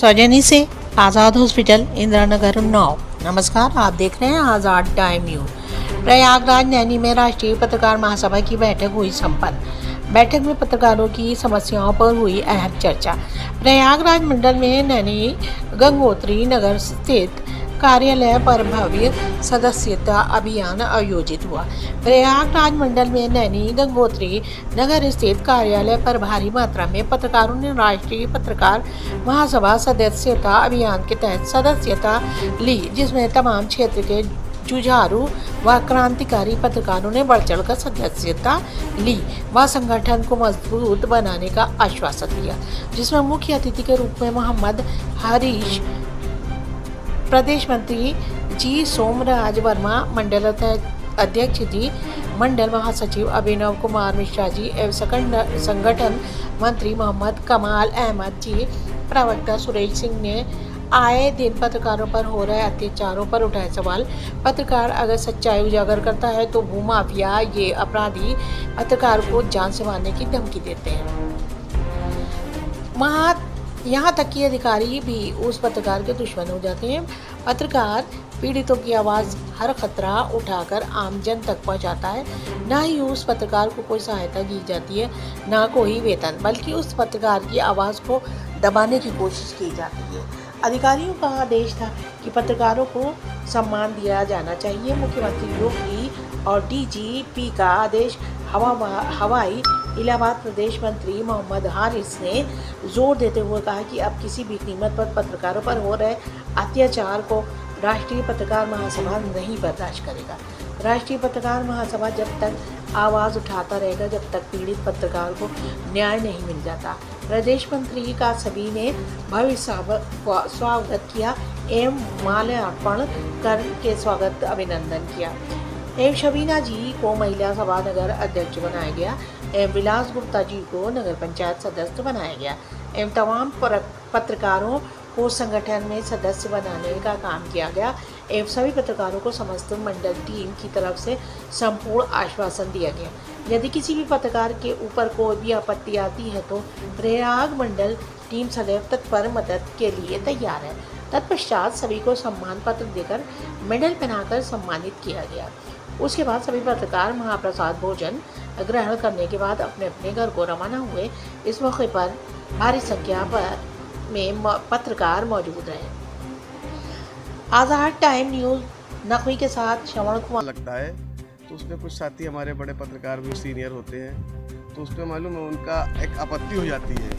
सौजन्य से आज़ाद हॉस्पिटल इंदिरा नगर 9। नमस्कार, आप देख रहे हैं आज़ाद टाइम न्यूज़। प्रयागराज नैनी में राष्ट्रीय पत्रकार महासभा की बैठक हुई संपन्न। बैठक में पत्रकारों की समस्याओं पर हुई अहम चर्चा। प्रयागराज मंडल में नैनी गंगोत्री नगर स्थित कार्यालय पर भव्य सदस्यता अभियान आयोजित हुआ। प्रयागराज मंडल में नैनी गंगोत्री नगर स्थित कार्यालय पर भारी मात्रा में पत्रकारों ने राष्ट्रीय पत्रकार महासभा सदस्यता अभियान के तहत सदस्यता ली, जिसमें तमाम क्षेत्र के जुझारू व क्रांतिकारी पत्रकारों ने बढ़ चढ़कर सदस्यता ली व संगठन को मजबूत बनाने का आश्वासन दिया, जिसमें मुख्य अतिथि के रूप में मोहम्मद हरीश, प्रदेश मंत्री जी सोमराज वर्मा, मंडल अध्यक्ष जी, मंडल महासचिव अभिनव कुमार मिश्रा जी एवं संगठन मंत्री मोहम्मद कमाल अहमद जी, प्रवक्ता सुरेश सिंह ने आए दिन पत्रकारों पर हो रहे अत्याचारों पर उठाए सवाल। पत्रकार अगर सच्चाई उजागर करता है तो भूमाफिया ये अपराधी पत्रकार को जान से मारने की धमकी देते हैं। यहाँ तक कि अधिकारी भी उस पत्रकार के दुश्मन हो जाते हैं। पत्रकार पीड़ितों की आवाज़ हर खतरा उठाकर आम जन तक पहुंचाता है। न ही उस पत्रकार को कोई सहायता दी जाती है, न कोई वेतन, बल्कि उस पत्रकार की आवाज़ को दबाने की कोशिश की जाती है। अधिकारियों का आदेश था कि पत्रकारों को सम्मान दिया जाना चाहिए। मुख्यमंत्री योगी और डीजीपी का आदेश हवाई इलाहाबाद प्रदेश मंत्री मोहम्मद हारिस ने जोर देते हुए कहा कि अब किसी भी कीमत पर पत्रकारों पर हो रहे अत्याचार को राष्ट्रीय पत्रकार महासभा नहीं बर्दाश्त करेगा। राष्ट्रीय पत्रकार महासभा जब तक आवाज़ उठाता रहेगा जब तक पीड़ित पत्रकार को न्याय नहीं मिल जाता। प्रदेश मंत्री का सभी ने भव्य स्वागत किया एवं माल्यार्पण करके स्वागत अभिनंदन किया। एवं शबीना जी को महिला सभा नगर अध्यक्ष बनाया गया एवं विलास गुप्ता जी को नगर पंचायत सदस्य बनाया गया एवं तमाम पत्रकारों को संगठन में सदस्य बनाने का काम किया गया एवं सभी पत्रकारों को समस्त मंडल टीम की तरफ से संपूर्ण आश्वासन दिया गया। यदि किसी भी पत्रकार के ऊपर कोई भी आपत्ति आती है तो प्रयाग मंडल टीम सदैव तत्पर मदद के लिए तैयार है। तत्पश्चात सभी को सम्मान पत्र देकर मेडल पहनाकर सम्मानित किया गया। उसके बाद सभी पत्रकार महाप्रसाद भोजन ग्रहण करने के बाद अपने अपने घर को रवाना हुए। इस मौके पर भारी संख्या में पत्रकार मौजूद रहे। आज़ाद टाइम न्यूज़ नकवी के साथ श्रवण कुमार। लगता है तो उसमें कुछ साथी हमारे बड़े पत्रकार भी सीनियर होते हैं, तो उसमें मालूम है उनका एक आपत्ति हो जाती है।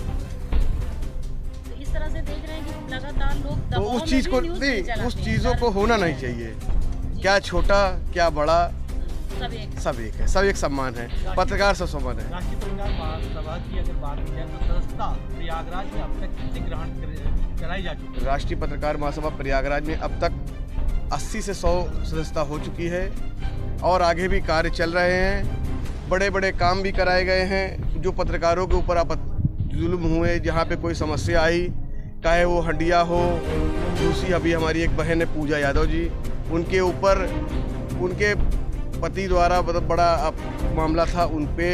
तो इस तरह से देख रहे हैं कि लगातार लोग तो उस चीज़ को नहीं, उस चीज़ों को होना नहीं चाहिए। क्या छोटा क्या बड़ा, सब एक है, सब एक सम्मान है। पत्रकार सब सम्मान है। राष्ट्रीय पत्रकार महासभा की अगर बात की जाए तो सदस्यता प्रयागराज में अब तक कितनी ग्रहण कराई जा चुकी है? राष्ट्रीय पत्रकार महासभा प्रयागराज में अब तक 80 से 100 सदस्यता हो चुकी है और आगे भी कार्य चल रहे हैं। बड़े बड़े काम भी कराए गए हैं। जो पत्रकारों के ऊपर जुल्म हुए, जहाँ पे कोई समस्या आई, चाहे वो हंडिया हो, दूसरी अभी हमारी एक बहन है पूजा यादव जी, उनके ऊपर उनके पति द्वारा बहुत बड़ा मामला था। उन पे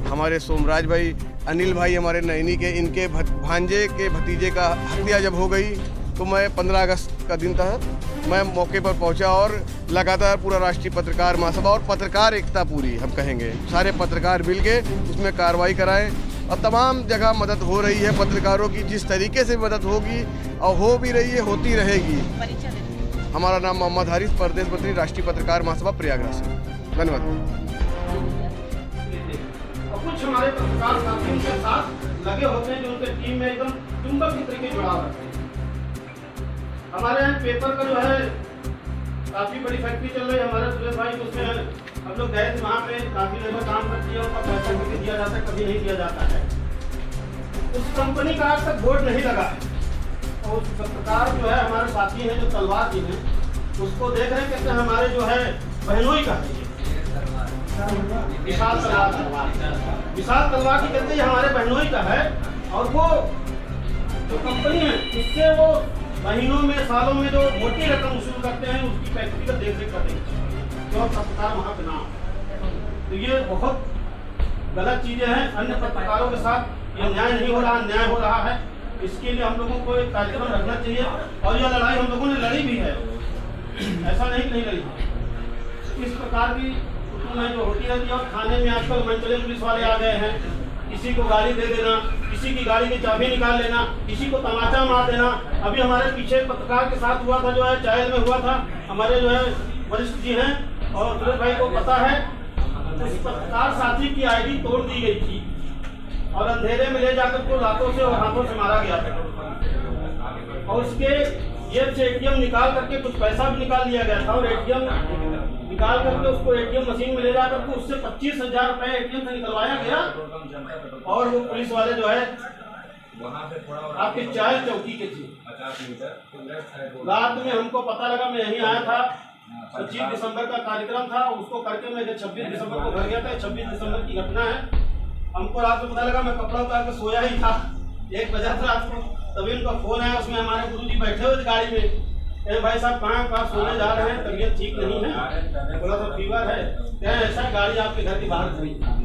हमारे सोमराज भाई, अनिल भाई हमारे नैनी के, इनके भांजे के भतीजे का हत्या जब हो गई तो मैं 15 अगस्त का दिन था, मैं मौके पर पहुंचा और लगातार पूरा राष्ट्रीय पत्रकार महासभा और पत्रकार एकता पूरी हम कहेंगे, सारे पत्रकार मिल के उसमें कार्रवाई कराएं और तमाम जगह मदद हो रही है पत्रकारों की। जिस तरीके से मदद होगी और हो भी रही है, होती रहेगी। हमारा नाम मोहम्मद हारिस, प्रदेश मंत्री राष्ट्रीय पत्रकार महासभा प्रयागराज से। धन्यवाद। कुछ हमारे पत्रकार साथियों के साथ लगे होते हैं जो उनके टीम में एकदम चुंबक की तरीके जुड़ाव रखते हैं। हमारे यहाँ पेपर का जो है काफ़ी बड़ी फैक्ट्री चल रही है। हमारे सुरेश भाई उसमें हम लोग गए थे, वहाँ पे काफ़ी लेबर काम करती है, उसका पैसा कभी दिया जाता है, कभी नहीं दिया जाता है। उस कंपनी का आज तक बोर्ड नहीं लगा है और उस पत्रकार जो है हमारे साथी हैं जो तलवार जी हैं, उसको देख रहे हैं, कहते हैं हमारे जो है बहनोई का है विशाल तलवार की, कहते हैं हमारे बहनोई का है। और वो जो कंपनी है उससे वो महीनों में सालों में जो मोटी रकम वसूल करते हैं उसकी फैक्ट्री का देख रेख करते हैं, जो पत्रकार वहाँ पे नाम। तो ये बहुत गलत चीज़ें हैं। अन्य पत्रकारों के साथ ये न्याय नहीं हो रहा, न्याय हो रहा है। इसके लिए हम लोगों को एक कार्यक्रम रखना चाहिए और यह लड़ाई हम लोगों ने लड़ी भी है, ऐसा नहीं कि नहीं लड़ी। इस प्रकार की घटनाएं जो होती रहती है और थाने में आजकल मंचले पुलिस वाले आ गए हैं, किसी को गाली दे देना, किसी की गाड़ी की चाबी निकाल लेना, किसी को तमाचा मार देना। अभी हमारे पीछे पत्रकार के साथ हुआ था, जो है चायल में हुआ था। हमारे जो है वरिष्ठ जी हैं और सुरेश भाई को पता है, उस पत्रकार साथी की आईडी तोड़ दी गई थी और अंधेरे में ले जाकर को लातों से और हाथों से मारा गया था और उसके जेब से एटीएम निकाल करके कुछ पैसा भी निकाल लिया गया था और एटीएम निकाल करके उसको एटीएम मशीन में ले जा करके उससे 25,000 रुपए एटीएम से निकलवाया गया और वो पुलिस वाले जो है आपके चायल चौकी के थे। रात में हमको पता लगा, मैं यहीं आया था, 25 दिसंबर का कार्यक्रम था, उसको करके मैं 26 दिसंबर को घर गया था। 26 दिसंबर की घटना है। हमको रात में पता लगा, मैं कपड़ा उतार के सोया ही था, 1 बजा था रात को, तभी उनका फोन आया। उसमें हमारे गुरुजी बैठे हुए थे गाड़ी में। भाई साहब कहाँ सोने जा रहे हैं, तबीयत ठीक नहीं है, थोड़ा सा फीवर है, क्या ऐसा गाड़ी आपके घर के बाहर खड़ी।